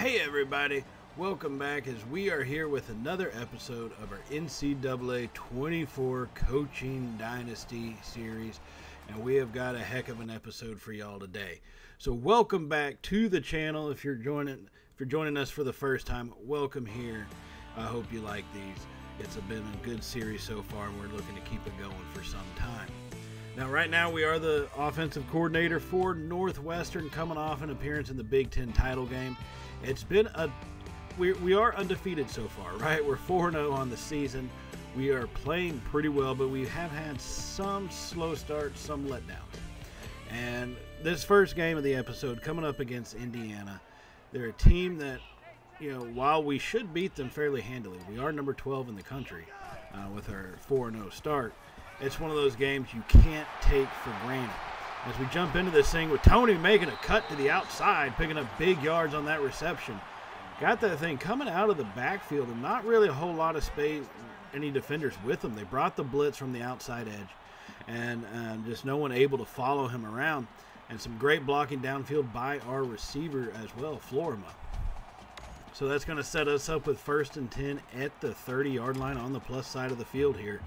Hey everybody, welcome back as we are here with another episode of our NCAA 24 Coaching Dynasty series, and we have got a heck of an episode for y'all today. So welcome back to the channel. If you're joining us for the first time, welcome here. I hope you like these. It's been a good series so far, and we're looking to keep it going for some time. Now, right now, we are the offensive coordinator for Northwestern, coming off an appearance in the Big Ten title game. It's been we are undefeated so far, right? We're 4-0 on the season. We are playing pretty well, but we have had some slow starts, some letdowns. And this first game of the episode, coming up against Indiana, they're a team that, while we should beat them fairly handily, we are number 12 in the country with our 4-0 start. It's one of those games you can't take for granted. As we jump into this thing with Tony making a cut to the outside, picking up big yards on that reception. Got that thing coming out of the backfield and not really a whole lot of space, any defenders with him. They brought the blitz from the outside edge and just no one able to follow him around. And some great blocking downfield by our receiver as well, Florima. So that's going to set us up with 1st and 10 at the 30-yard line on the plus side of the field here.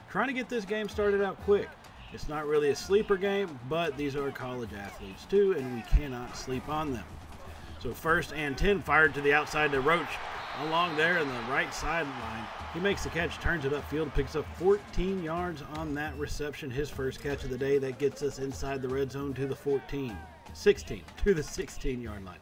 Trying to get this game started out quick. It's not really a sleeper game, but these are college athletes too, and we cannot sleep on them. So 1st and 10, fired to the outside to Roach along there in the right sideline. He makes the catch, turns it upfield, picks up 14 yards on that reception. His first catch of the day. That gets us inside the red zone to the 16-yard line.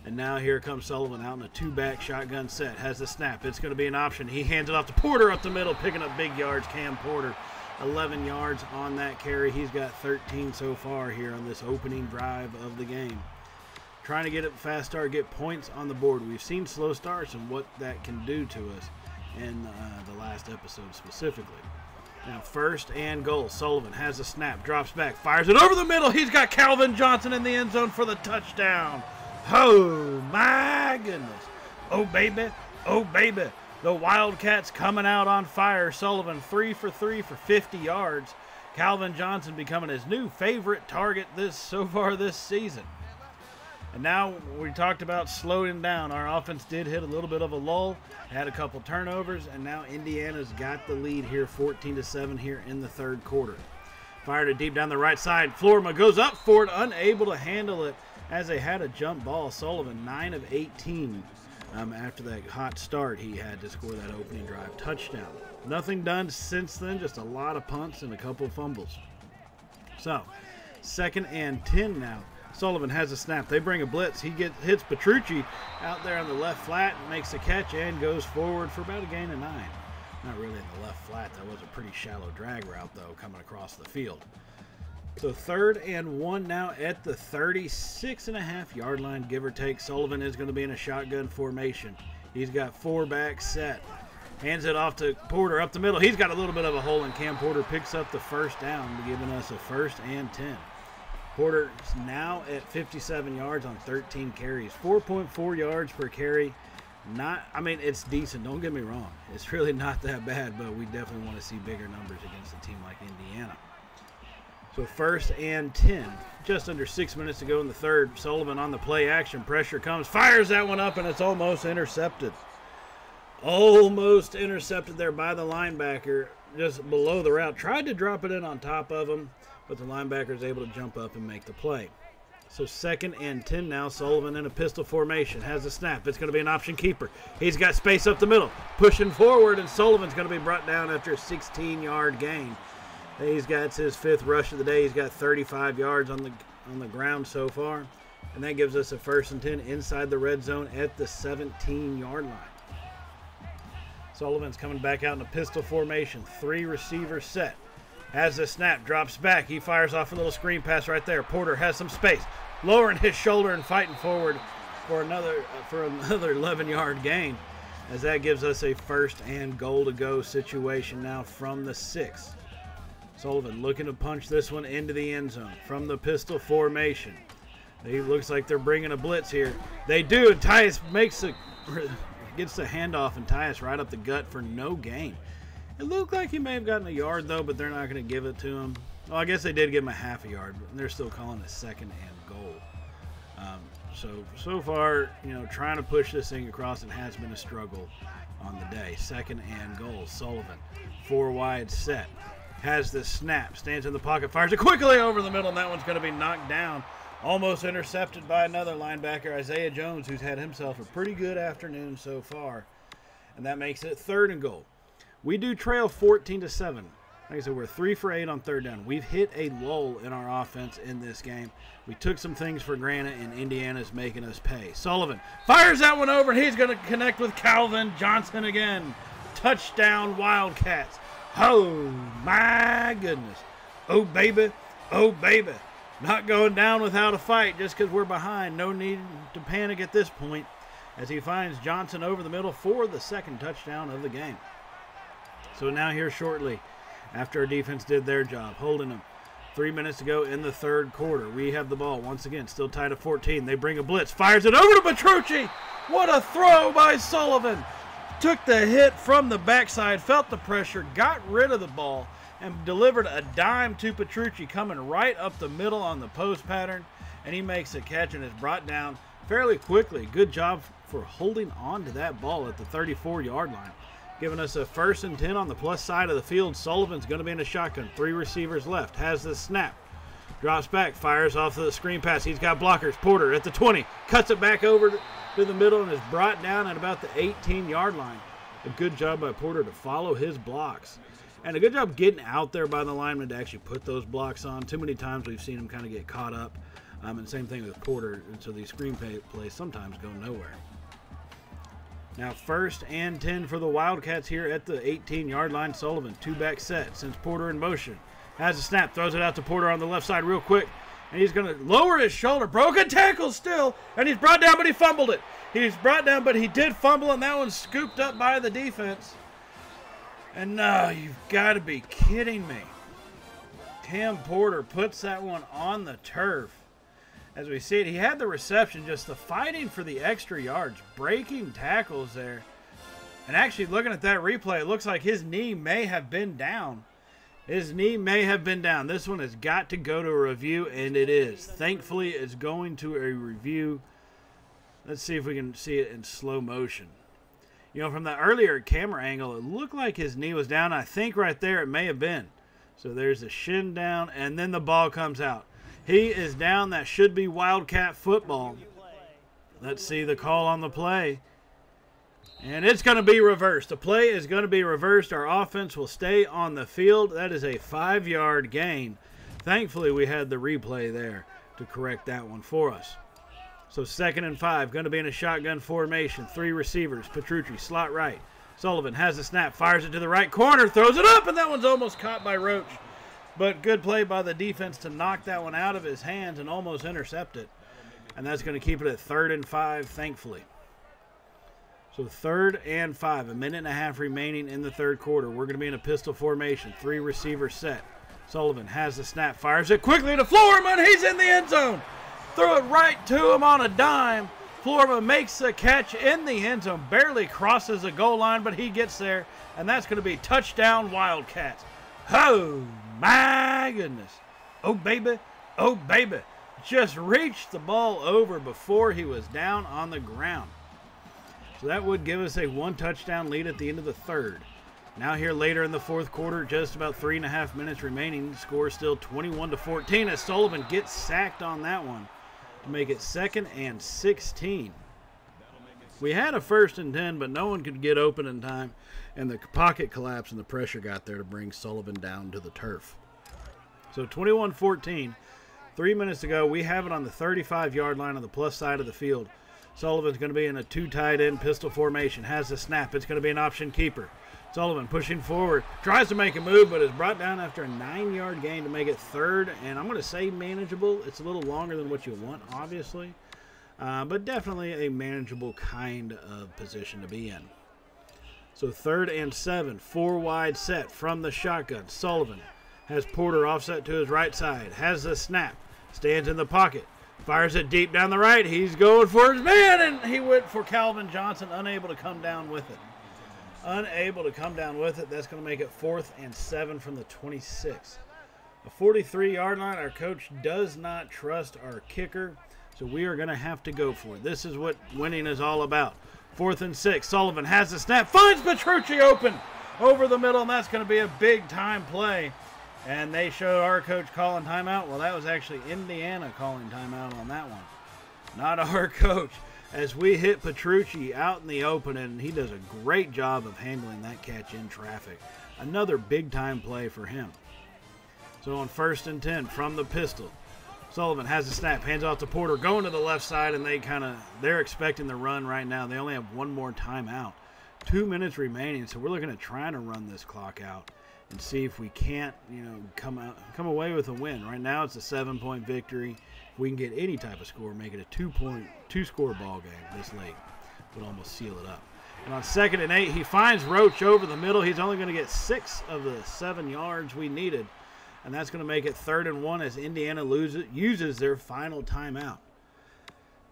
And now here comes Sullivan out in a two-back shotgun set. Has the snap. It's going to be an option. He hands it off to Porter up the middle, picking up big yards. Cam Porter, 11 yards on that carry. He's got 13 so far here on this opening drive of the game. Trying to get a fast start, get points on the board. We've seen slow starts and what that can do to us in the last episode specifically. Now 1st and goal. Sullivan has a snap, drops back, fires it over the middle. He's got Calvin Johnson in the end zone for the touchdown. Oh, my goodness. Oh, baby. Oh, baby. The Wildcats coming out on fire. Sullivan 3 for 3 for 50 yards. Calvin Johnson becoming his new favorite target so far this season. And now we talked about slowing down. Our offense did hit a little bit of a lull, had a couple turnovers, and now Indiana's got the lead here 14-7 here in the third quarter. Fired it deep down the right side. Florima goes up for it, unable to handle it as they had a jump ball. Sullivan 9 of 18 after that hot start he had to score that opening drive touchdown. Nothing done since then, just a lot of punts and a couple of fumbles. So 2nd and 10 now. Sullivan has a snap. They bring a blitz. He hits Petrucci out there on the left flat, makes a catch, and goes forward for about a gain of 9. Not really in the left flat. That was a pretty shallow drag route, though, coming across the field. So 3rd and 1 now at the 36.5-yard line, give or take. Sullivan is going to be in a shotgun formation. He's got 4 back set. Hands it off to Porter up the middle. He's got a little bit of a hole, and Cam Porter picks up the first down, giving us a 1st and 10. Porter is now at 57 yards on 13 carries. 4.4 yards per carry. It's decent. Don't get me wrong. It's really not that bad, but we definitely want to see bigger numbers against a team like Indiana. So 1st and 10. Just under 6 minutes to go in the third. Sullivan on the play action. Pressure comes. Fires that one up, and it's almost intercepted. Almost intercepted there by the linebacker just below the route. Tried to drop it in on top of him, but the linebacker is able to jump up and make the play. So 2nd and 10 now. Sullivan in a pistol formation. Has a snap. It's going to be an option keeper. He's got space up the middle. Pushing forward, and Sullivan's going to be brought down after a 16-yard gain. It's his 5th rush of the day. He's got 35 yards on the ground so far. And that gives us a 1st and 10 inside the red zone at the 17-yard line. Sullivan's coming back out in a pistol formation. 3 receiver set. Has a snap, drops back. He fires off a little screen pass right there. Porter has some space, lowering his shoulder and fighting forward for another 11-yard gain, as that gives us a 1st and goal to go situation now from the 6. Sullivan looking to punch this one into the end zone from the pistol formation. It looks like they're bringing a blitz here. They do. Tyus gets the handoff, and Tyus right up the gut for no gain. It looked like he may have gotten a yard, though, but they're not going to give it to him. Well, I guess they did give him a half a yard, but they're still calling it 2nd and goal. So far, you know, trying to push this thing across, it has been a struggle on the day. 2nd and goal. Sullivan, 4 wide set. Has the snap, stands in the pocket, fires it quickly over the middle, and that one's going to be knocked down. Almost intercepted by another linebacker, Isaiah Jones, who's had himself a pretty good afternoon so far. And that makes it 3rd and goal. We do trail 14-7. Like I said, we're 3 for 8 on 3rd down. We've hit a lull in our offense in this game. We took some things for granted, and Indiana's making us pay. Sullivan fires that one over, and he's going to connect with Calvin Johnson again. Touchdown, Wildcats. Oh, my goodness. Oh, baby. Oh, baby. Not going down without a fight just because we're behind. No need to panic at this point as he finds Johnson over the middle for the 2nd touchdown of the game. So now here shortly, after our defense did their job, holding them 3 minutes to go in the 3rd quarter. We have the ball once again, still tied at 14. They bring a blitz, fires it over to Petrucci. What a throw by Sullivan. Took the hit from the backside, felt the pressure, got rid of the ball, and delivered a dime to Petrucci coming right up the middle on the post pattern. And he makes a catch and is brought down fairly quickly. Good job for holding on to that ball at the 34-yard line. Giving us a 1st and 10 on the plus side of the field. Sullivan's going to be in a shotgun. 3 receivers left. Has the snap. Drops back. Fires off the screen pass. He's got blockers. Porter at the 20. Cuts it back over to the middle and is brought down at about the 18-yard line. A good job by Porter to follow his blocks. And a good job getting out there by the lineman to actually put those blocks on. Too many times we've seen him kind of get caught up. And same thing with Porter. And so these screen plays sometimes go nowhere. Now 1st and 10 for the Wildcats here at the 18-yard line. Sullivan, 2-back set, sends Porter in motion. Has a snap, throws it out to Porter on the left side real quick. And he's going to lower his shoulder. Broken tackle still. And he's brought down, but he fumbled it. He's brought down, but he did fumble, and that one's scooped up by the defense. And no, you've got to be kidding me. Cam Porter puts that one on the turf. As we see it, he had the reception, just the fighting for the extra yards, breaking tackles there. And actually, looking at that replay, it looks like his knee may have been down. His knee may have been down. This one has got to go to a review, and it is. Thankfully, it's going to a review. Let's see if we can see it in slow motion. You know, from the earlier camera angle, it looked like his knee was down. I think right there it may have been. So there's the shin down, and then the ball comes out. He is down. That should be Wildcat football. Let's see the call on the play. And it's going to be reversed. The play is going to be reversed. Our offense will stay on the field. That is a 5-yard gain. Thankfully, we had the replay there to correct that one for us. So 2nd and 5, going to be in a shotgun formation. 3 receivers. Petrucci, slot right. Sullivan has the snap, fires it to the right corner, throws it up, and that one's almost caught by Roach. But good play by the defense to knock that one out of his hands and almost intercept it. And that's going to keep it at 3rd and 5, thankfully. So 3rd and 5, a minute and a half remaining in the 3rd quarter. We're going to be in a pistol formation, 3 receivers set. Sullivan has the snap, fires it quickly to Floorman. He's in the end zone. Throw it right to him on a dime. Floorman makes the catch in the end zone, barely crosses the goal line, but he gets there, and that's going to be touchdown Wildcats. Oh, my goodness. Oh, baby. Oh, baby. Just reached the ball over before he was down on the ground. So that would give us a 1-touchdown lead at the end of the 3rd. Now here later in the 4th quarter, just about 3.5 minutes remaining. The score is still 21-14 as Sullivan gets sacked on that one to make it 2nd and 16. We had a 1st and 10, but no one could get open in time, and the pocket collapsed and the pressure got there to bring Sullivan down to the turf. So 21-14, 3 minutes to go. We have it on the 35-yard line on the plus side of the field. Sullivan's going to be in a 2 tight end pistol formation. Has the snap. It's going to be an option keeper. Sullivan pushing forward. Tries to make a move, but is brought down after a 9-yard gain to make it 3rd. And I'm going to say manageable. It's a little longer than what you want, obviously. But definitely a manageable kind of position to be in. So 3rd and 7. 4 wide set from the shotgun. Sullivan has Porter offset to his right side. Has the snap. Stands in the pocket. Fires it deep down the right. He's going for his man, and he went for Calvin Johnson, unable to come down with it. Unable to come down with it. That's going to make it 4th and 7 from the 26. A 43-yard line. Our coach does not trust our kicker. So we are going to have to go for it. This is what winning is all about. 4th and 6. Sullivan has the snap. Finds Petrucci open over the middle, and that's going to be a big-time play. And they showed our coach calling timeout. Well, that was actually Indiana calling timeout on that one, not our coach. As we hit Petrucci out in the open, and he does a great job of handling that catch in traffic. Another big-time play for him. So on 1st and 10 from the pistol, Sullivan has the snap, hands off to Porter, going to the left side, and they're expecting the run right now. They only have one more timeout. 2 minutes remaining, so we're looking at trying to run this clock out and see if we can't, come away with a win. Right now it's a 7-point victory. If we can get any type of score, make it a two-score ball game this late, would almost seal it up. And on 2nd and 8, he finds Roach over the middle. He's only going to get 6 of the 7 yards we needed, and that's going to make it 3rd and 1 as Indiana uses their final timeout.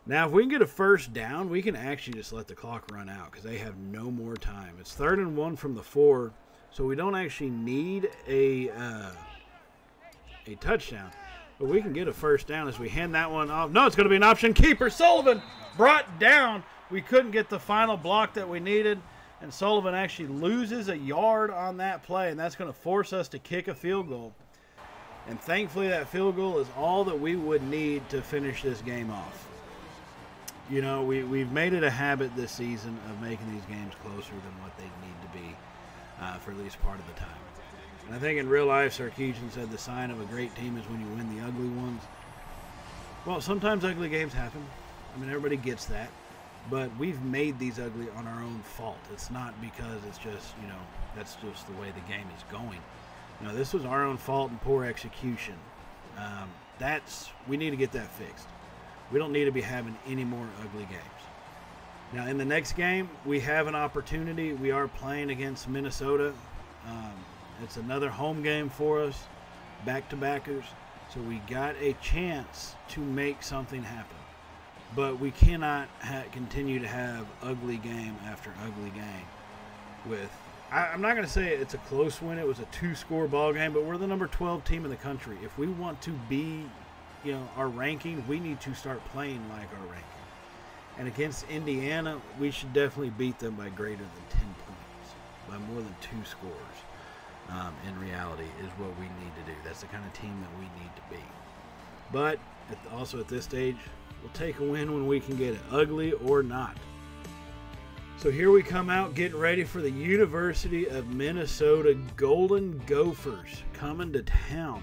Now, if we can get a first down, we can actually just let the clock run out because they have no more time. It's 3rd and 1 from the 4, so we don't actually need a touchdown. But we can get a first down as we hand that one off. No, it's going to be an option. Keeper Sullivan brought down. We couldn't get the final block that we needed, and Sullivan actually loses a yard on that play, and that's going to force us to kick a field goal. And thankfully, that field goal is all that we would need to finish this game off. We've made it a habit this season of making these games closer than what they need to be for at least part of the time. And I think in real life, Sarkisian said the sign of a great team is when you win the ugly ones. Well, sometimes ugly games happen. I mean, everybody gets that. But we've made these ugly on our own fault. It's not because it's just, that's just the way the game is going. This was our own fault and poor execution. We need to get that fixed. We don't need to be having any more ugly games. Now, in the next game, we have an opportunity. We are playing against Minnesota. It's another home game for us, back-to-backers. So we got a chance to make something happen. But we cannot continue to have ugly game after ugly game. I'm not going to say it's a close win. It was a 2-score ball game, but we're the number 12 team in the country. If we want to be, our ranking, we need to start playing like our ranking. And against Indiana, we should definitely beat them by greater than 10 points, by more than 2 scores. In reality, is what we need to do. That's the kind of team that we need to be. But also at this stage, we'll take a win when we can get it, ugly or not. So here we come out getting ready for the University of Minnesota Golden Gophers coming to town.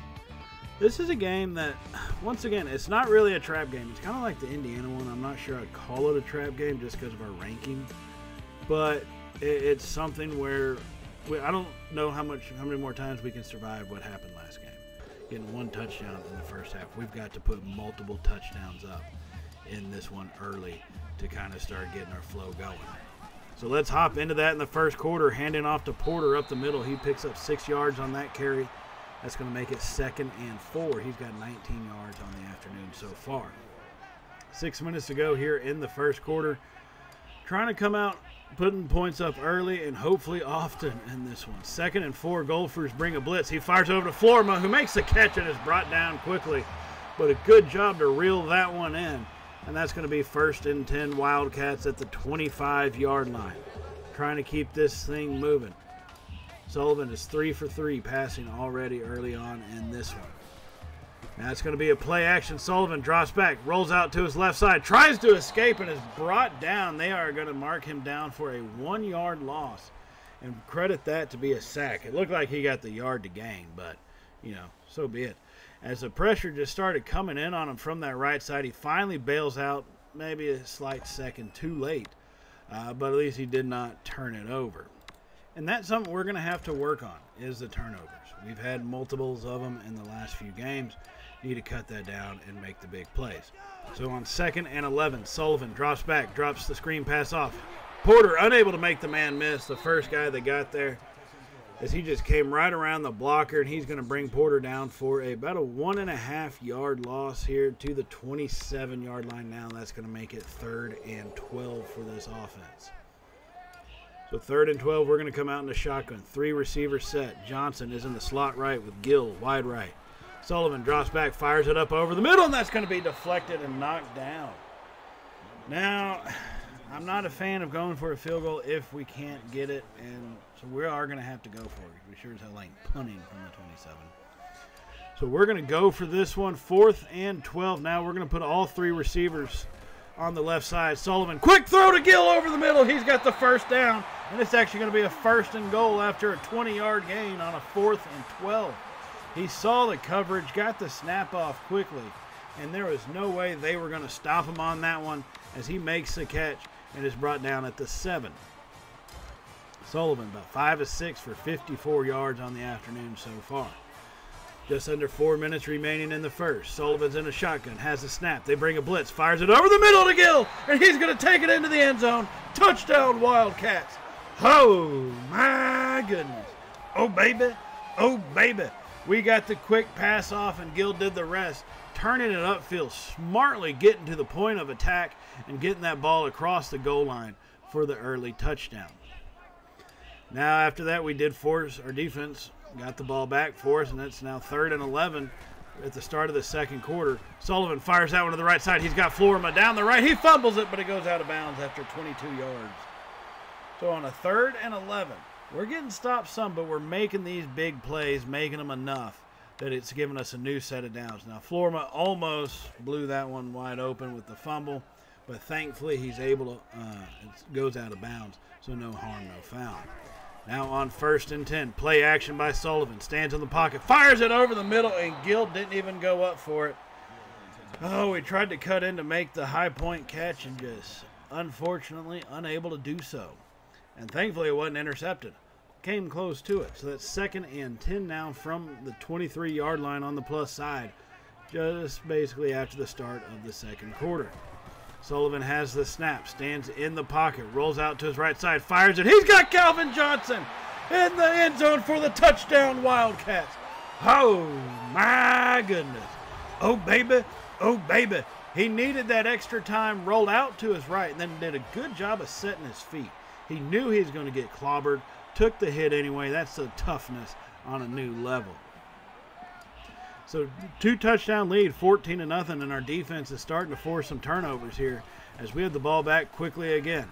This is a game that, once again, it's not really a trap game. It's kind of like the Indiana one. I'm not sure I'd call it a trap game just because of our ranking. But it's something where I don't know how many more times we can survive what happened last game. Getting 1 touchdown in the first half. We've got to put multiple touchdowns up in this one early to kind of start getting our flow going. So let's hop into that in the first quarter, handing off to Porter up the middle. He picks up 6 yards on that carry. That's going to make it 2nd and 4. He's got 19 yards on the afternoon so far. 6 minutes to go here in the first quarter. Trying to come out, putting points up early and hopefully often in this one. 2nd and 4, Gophers bring a blitz. He fires over to Florima, who makes the catch and is brought down quickly. But a good job to reel that one in. And that's going to be 1st and 10 Wildcats at the 25-yard line. Trying to keep this thing moving. Sullivan is 3 for 3 passing already early on in this one. Now it's going to be a play action. Sullivan drops back, rolls out to his left side, tries to escape and is brought down. They are going to mark him down for a 1-yard loss and credit that to be a sack. It looked like he got the yard to gain, but, so be it. As the pressure just started coming in on him from that right side, he finally bails out, maybe a slight second too late, but at least he did not turn it over. And that's something we're going to have to work on, is the turnovers. We've had multiples of them in the last few games. Need to cut that down and make the big plays. So on 2nd and 11, Sullivan drops back, drops the screen pass off. Porter unable to make the man miss, the first guy that got there, as he just came right around the blocker, and he's going to bring Porter down for about a 1.5-yard loss here to the 27-yard line now. That's going to make it 3rd and 12 for this offense. So 3rd and 12, we're going to come out in the shotgun. 3 receiver set. Johnson is in the slot right with Gill wide right. Sullivan drops back, fires it up over the middle, and that's going to be deflected and knocked down. Now, I'm not a fan of going for a field goal if we can't get it, and so we are going to have to go for it. We sure as hell ain't punting from the 27. So we're going to go for this one, 4th and 12. Now we're going to put all 3 receivers on the left side. Sullivan, quick throw to Gill over the middle. He's got the first down, and it's actually going to be a 1st and goal after a 20-yard gain on a 4th and 12. He saw the coverage, got the snap off quickly, and there was no way they were going to stop him on that one as he makes the catch and is brought down at the 7. Sullivan about 5 of 6 for 54 yards on the afternoon so far. Just under 4 minutes remaining in the first. Sullivan's in a shotgun, has a snap. They bring a blitz, fires it over the middle to Gill, and he's going to take it into the end zone. Touchdown, Wildcats. Oh, my goodness. Oh, baby. Oh, baby. We got the quick pass off, and Gill did the rest, turning it upfield, smartly getting to the point of attack and getting that ball across the goal line for the early touchdown. Now, after that, we did force our defense, got the ball back for us, and it's now 3rd and 11 at the start of the second quarter. Sullivan fires that one to the right side. He's got Florima down the right. He fumbles it, but it goes out of bounds after 22 yards. So on a 3rd and 11, we're getting stopped some, but we're making these big plays, making them enough that it's giving us a new set of downs. Now, Florima almost blew that one wide open with the fumble, but thankfully he's able to, it goes out of bounds, so no harm, no foul. Now on 1st and 10, play action by Sullivan. Stands in the pocket, fires it over the middle, and Gill didn't even go up for it. Oh, we tried to cut in to make the high point catch and just, unfortunately, unable to do so. And thankfully it wasn't intercepted. Came close to it. So that's 2nd and 10 now from the 23-yard line on the plus side, just basically after the start of the second quarter. Sullivan has the snap, stands in the pocket, rolls out to his right side, fires it. He's got Calvin Johnson in the end zone for the touchdown, Wildcats. Oh, my goodness. Oh, baby. Oh, baby. He needed that extra time, rolled out to his right, and then did a good job of setting his feet. He knew he was going to get clobbered, took the hit anyway. That's the toughness on a new level. So 2 touchdown lead, 14-0, and our defense is starting to force some turnovers here as we have the ball back quickly again.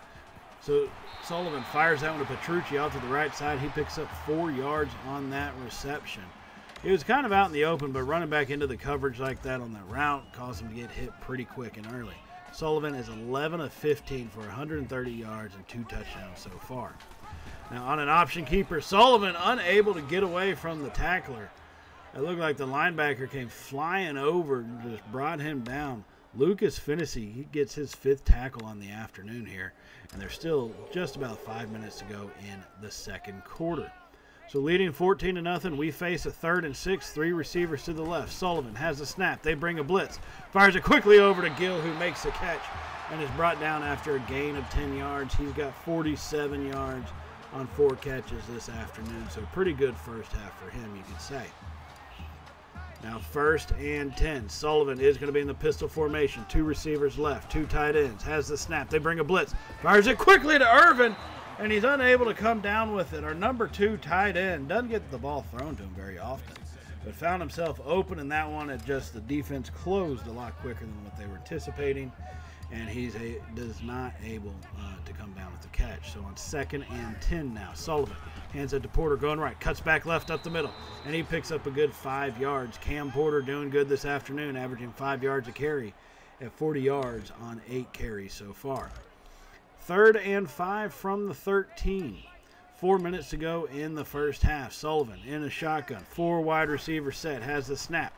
So Sullivan fires that one to Petrucci out to the right side. He picks up 4 yards on that reception. He was kind of out in the open, but running back into the coverage like that on that route caused him to get hit pretty quick and early. Sullivan is 11 of 15 for 130 yards and 2 touchdowns so far. Now on an option keeper, Sullivan unable to get away from the tackler. It looked like the linebacker came flying over and just brought him down. Lucas Finnessy, he gets his 5th tackle on the afternoon here, and there's still just about 5 minutes to go in the second quarter. So leading 14-0, we face a 3rd and 6, 3 receivers to the left. Sullivan has the snap. They bring a blitz. Fires it quickly over to Gill, who makes the catch and is brought down after a gain of 10 yards. He's got 47 yards on 4 catches this afternoon, so pretty good first half for him, you could say. Now 1st and 10. Sullivan is going to be in the pistol formation. 2 receivers left, 2 tight ends. Has the snap. They bring a blitz. Fires it quickly to Irvin, and he's unable to come down with it. Our number 2 tight end doesn't get the ball thrown to him very often, but found himself open in that one. It just, the defense closed a lot quicker than what they were anticipating, and he's does not able to come down with the catch. So on 2nd and 10 now, Sullivan hands it to Porter going right, cuts back left up the middle, and he picks up a good 5 yards. Cam Porter doing good this afternoon, averaging 5 yards a carry at 40 yards on 8 carries so far. 3rd and 5 from the 13. 4 minutes to go in the first half. Sullivan in a shotgun, 4 wide receiver set, has the snap.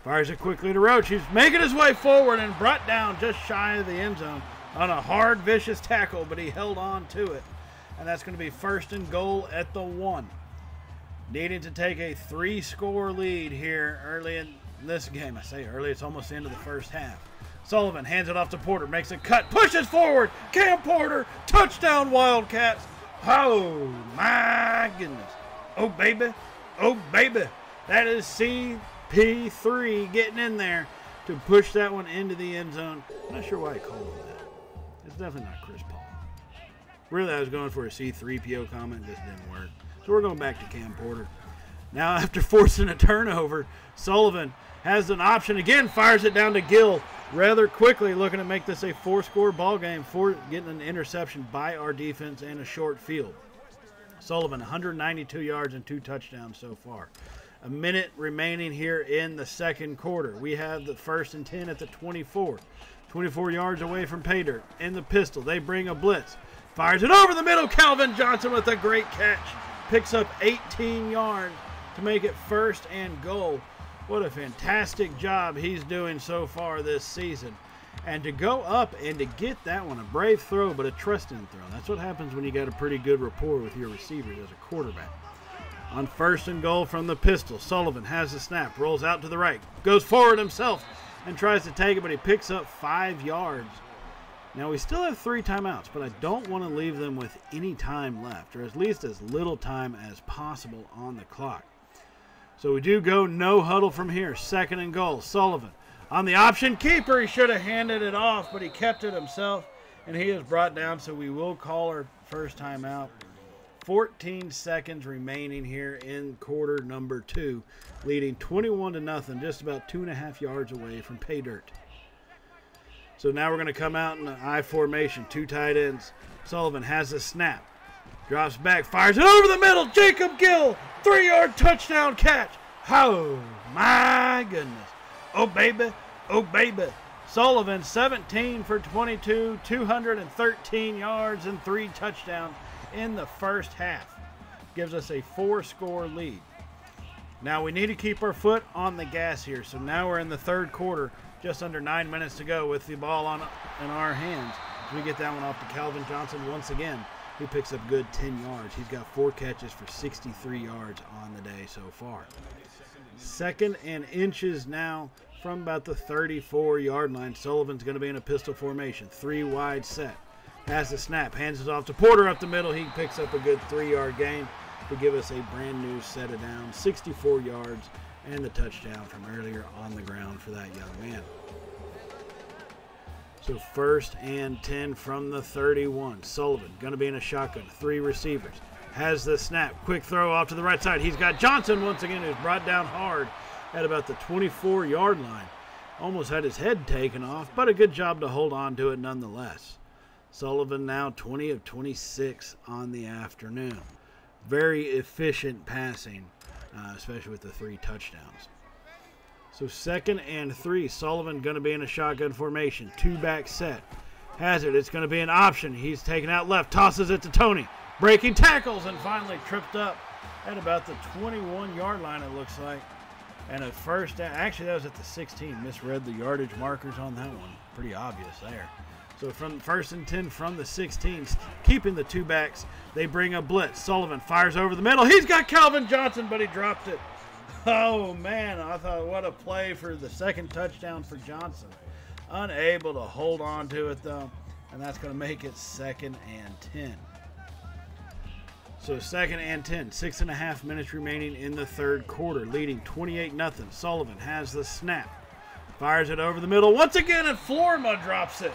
Fires it quickly to Roach. He's making his way forward and brought down just shy of the end zone on a hard, vicious tackle, but he held on to it. And that's going to be 1st and goal at the 1. Needing to take a 3-score lead here early in this game. I say early, it's almost the end of the first half. Sullivan hands it off to Porter, makes a cut, pushes forward. Cam Porter, touchdown Wildcats. Oh, my goodness. Oh, baby. Oh, baby. That is CP3 getting in there to push that one into the end zone. I'm not sure why I called it that. It's definitely not Chris Paul. Really, I was going for a C3PO comment. This didn't work. So we're going back to Cam Porter. Now after forcing a turnover, Sullivan has an option again, fires it down to Gill rather quickly, looking to make this a 4-score ball game for getting an interception by our defense and a short field. Sullivan, 192 yards and 2 touchdowns so far. A minute remaining here in the second quarter. We have the 1st and 10 at the 24. 24 yards away from pay dirt. In the pistol, they bring a blitz. Fires it over the middle. Calvin Johnson with a great catch. Picks up 18 yards to make it 1st and goal. What a fantastic job he's doing so far this season. And to go up and to get that one, a brave throw, but a trusting throw. That's what happens when you got a pretty good rapport with your receivers as a quarterback. On 1st and goal from the pistol, Sullivan has the snap, rolls out to the right, goes forward himself and tries to take it, but he picks up 5 yards. Now we still have 3 timeouts, but I don't want to leave them with any time left, or at least as little time as possible on the clock. So we do go no huddle from here. 2nd and goal, Sullivan on the option keeper. He should have handed it off, but he kept it himself, and he is brought down, so we will call our first timeout. 14 seconds remaining here in quarter number 2, leading 21-0, just about 2.5 yards away from pay dirt. So now we're going to come out in an I formation, 2 tight ends. Sullivan has a snap, drops back, fires it over the middle. Jacob Gill, 3-yard touchdown catch. Oh, my goodness. Oh, baby. Oh, baby. Sullivan, 17 for 22, 213 yards and 3 touchdowns in the first half. Gives us a 4-score lead. Now we need to keep our foot on the gas here. So now we're in the third quarter, just under 9 minutes to go with the ball in our hands. We get that one off to Calvin Johnson once again. He picks up good 10 yards. He's got 4 catches for 63 yards on the day so far. 2nd and inches now from about the 34-yard line. Sullivan's going to be in a pistol formation, 3 wide set. Has the snap, hands it off to Porter up the middle. He picks up a good 3-yard gain to give us a brand new set of downs, 64 yards, and the touchdown from earlier on the ground for that young man. So 1st and 10 from the 31. Sullivan going to be in a shotgun, 3 receivers. Has the snap, quick throw off to the right side. He's got Johnson once again, who's brought down hard at about the 24-yard line. Almost had his head taken off, but a good job to hold on to it nonetheless. Sullivan now 20 of 26 on the afternoon. Very efficient passing, especially with the 3 touchdowns. So 2nd and 3. Sullivan going to be in a shotgun formation. 2-back set. Has it. It's going to be an option. He's taken out left. Tosses it to Tony. Breaking tackles and finally tripped up at about the 21-yard line, it looks like. And at first, actually that was at the 16. Misread the yardage markers on that one. Pretty obvious there. So from 1st and 10 from the 16, keeping the 2 backs, they bring a blitz. Sullivan fires over the middle. He's got Calvin Johnson, but he dropped it. Oh, man, I thought what a play for the 2nd touchdown for Johnson. Unable to hold on to it, though, and that's going to make it 2nd and 10. So 2nd and 10, 6.5 minutes remaining in the third quarter, leading 28-0. Sullivan has the snap, fires it over the middle once again, and Florma drops it.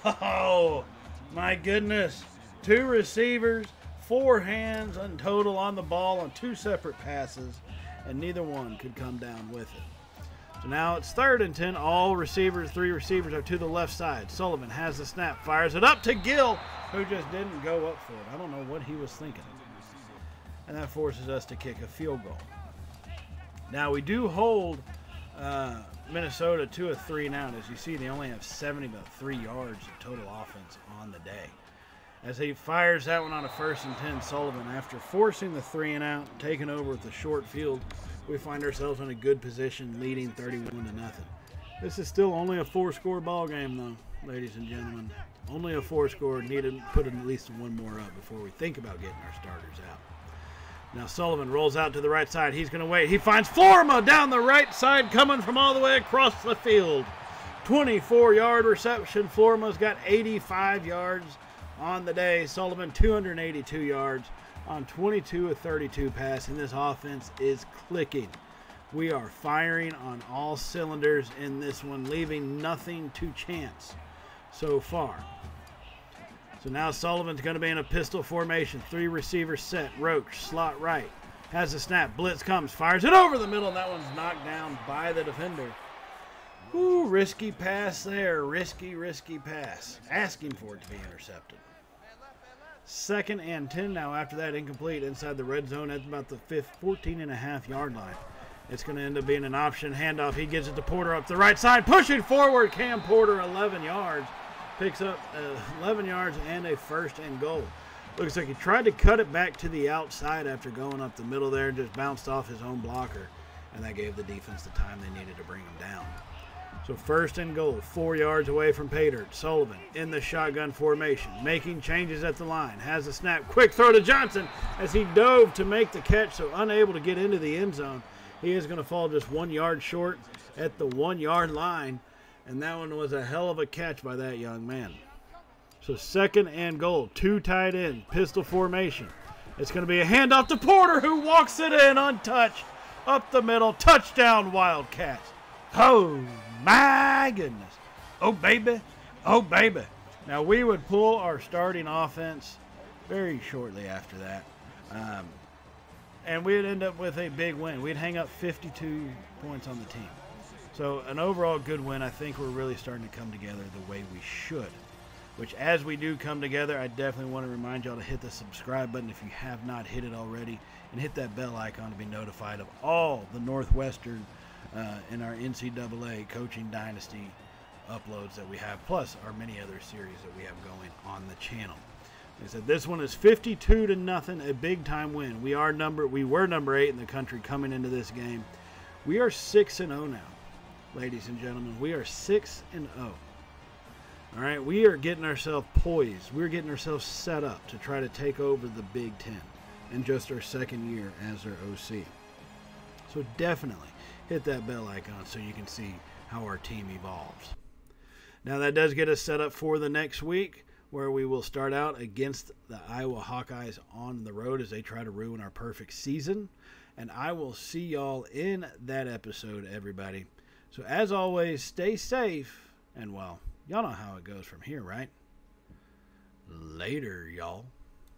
Oh, my goodness. 2 receivers, 4 hands in total on the ball on 2 separate passes, and neither one could come down with it. So now it's 3rd and 10. All receivers, 3 receivers are to the left side. Sullivan has the snap, fires it up to Gill, who just didn't go up for it. I don't know what he was thinking. And that forces us to kick a field goal. Now we do hold Minnesota to a 3-and-out. As you see, they only have 73 yards of total offense on the day. As he fires that one on a 1st and 10, Sullivan, after forcing the 3-and-out, taking over with the short field, we find ourselves in a good position, leading 31-0. This is still only a 4-score ball game, though, ladies and gentlemen. Only a 4-score. Need to put at least 1 more up before we think about getting our starters out. Now Sullivan rolls out to the right side. He's going to wait. He finds Florma down the right side, coming from all the way across the field. 24-yard reception. Florma's got 85 yards on the day. Sullivan 282 yards on 22 of 32 passing. This offense is clicking. We are firing on all cylinders in this one, leaving nothing to chance so far. So now Sullivan's going to be in a pistol formation. 3 receivers set. Roach, slot right. has the snap. Blitz comes, fires it over the middle, and that one's knocked down by the defender. Ooh, risky pass there. Risky pass. Asking for it to be intercepted. 2nd and 10 now. After that, incomplete inside the red zone at about the 14.5-yard line. It's going to end up being an option handoff. He gives it to Porter up the right side. Pushing forward, Cam Porter, 11 yards. Picks up 11 yards and a 1st and goal. Looks like he tried to cut it back to the outside after going up the middle there and just bounced off his own blocker. And that gave the defense the time they needed to bring him down. So 1st and goal, 4 yards away from Pater. Sullivan in the shotgun formation, making changes at the line. Has a snap, quick throw to Johnson as he dove to make the catch, so unable to get into the end zone. He is going to fall just 1 yard short at the 1-yard line, and that one was a hell of a catch by that young man. So 2nd and goal, 2 tight ends, pistol formation. It's going to be a handoff to Porter, who walks it in untouched, up the middle, touchdown Wildcats. Oh, my goodness. Oh, baby. Oh, baby. Now, we would pull our starting offense very shortly after that. And we'd end up with a big win. We'd hang up 52 points on the team. So, an overall good win. I think we're really starting to come together the way we should. Which, as we do come together, I definitely want to remind y'all to hit the subscribe button if you have not hit it already. And hit that bell icon to be notified of all the Northwestern in our NCAA Coaching Dynasty uploads that we have, plus our many other series that we have going on the channel. Like I said, this one is 52-0, a big-time win. We were number 8 in the country coming into this game. We are 6-0 now, ladies and gentlemen. We are 6-0. All right, we are getting ourselves poised. We're getting ourselves set up to try to take over the Big Ten in just our 2nd year as their OC. So definitely hit that bell icon so you can see how our team evolves. Now that does get us set up for the next week, where we will start out against the Iowa Hawkeyes on the road as they try to ruin our perfect season. And I will see y'all in that episode, everybody. So as always, stay safe, and well, y'all know how it goes from here, right? Later, y'all.